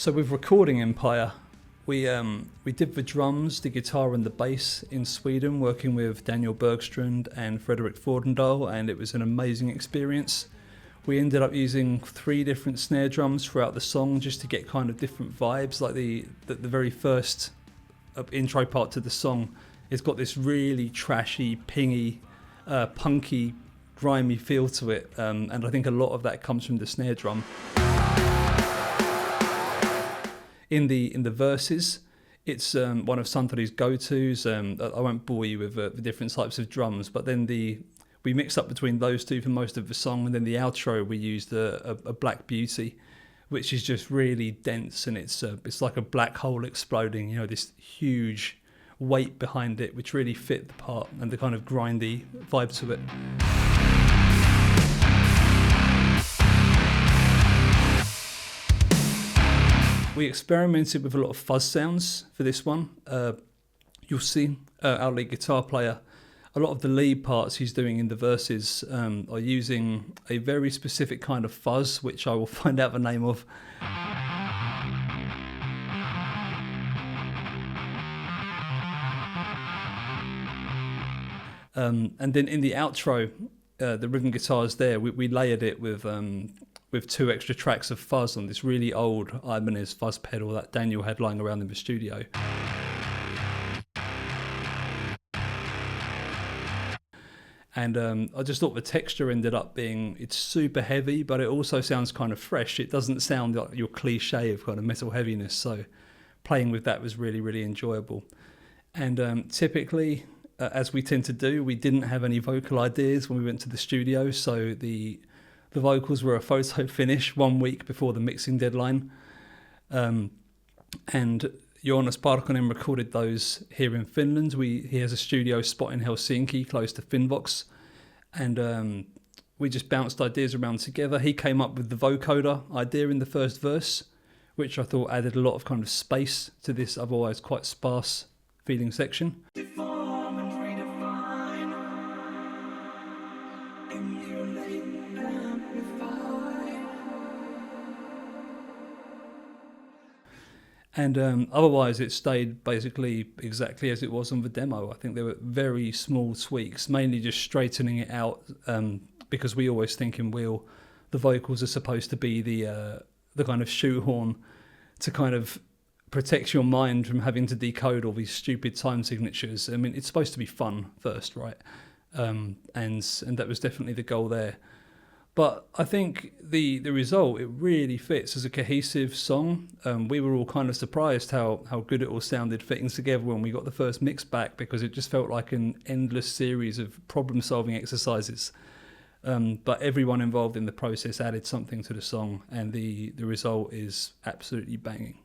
So with Recording Empire, we did the drums, the guitar and the bass in Sweden, working with Daniel Bergstrand and Fredrik Fordendahl, and it was an amazing experience. We ended up using 3 different snare drums throughout the song just to get kind of different vibes. Like the very first intro part to the song, it's got this really trashy, pingy, punky, grimy feel to it, and I think a lot of that comes from the snare drum. In the verses, it's one of Suntory's go-tos. I won't bore you with the different types of drums, but then we mixed up between those two for most of the song, and then the outro we used a Black Beauty, which is just really dense, and it's like a black hole exploding. You know, this huge weight behind it, which really fit the part and the kind of grindy vibe to it. We experimented with a lot of fuzz sounds for this one. You'll see our lead guitar player, a lot of the lead parts he's doing in the verses are using a very specific kind of fuzz, which I will find out the name of. And then in the outro, the rhythm guitars there, we layered it with 2 extra tracks of fuzz on this really old Ibanez fuzz pedal that Daniel had lying around in the studio. And I just thought the texture ended up being, it's super heavy, but it also sounds kind of fresh. It doesn't sound like your cliche of kind of metal heaviness. So playing with that was really, really enjoyable. And typically, as we tend to do, we didn't have any vocal ideas when we went to the studio. So the vocals were a photo finish 1 week before the mixing deadline. And Joonas Parkkonen recorded those here in Finland. He has a studio spot in Helsinki, close to Finnvox. And we just bounced ideas around together. He came up with the vocoder idea in the first verse, which I thought added a lot of kind of space to this otherwise quite sparse feeling section. And otherwise, it stayed basically exactly as it was on the demo. I think there were very small tweaks, mainly just straightening it out, because we always think in Wheel, the vocals are supposed to be the kind of shoehorn to kind of protect your mind from having to decode all these stupid time signatures. I mean, it's supposed to be fun first, right? And that was definitely the goal there. But I think the result, it really fits as a cohesive song. We were all kind of surprised how good it all sounded fitting together when we got the first mix back, because it just felt like an endless series of problem-solving exercises. But everyone involved in the process added something to the song, and the result is absolutely banging.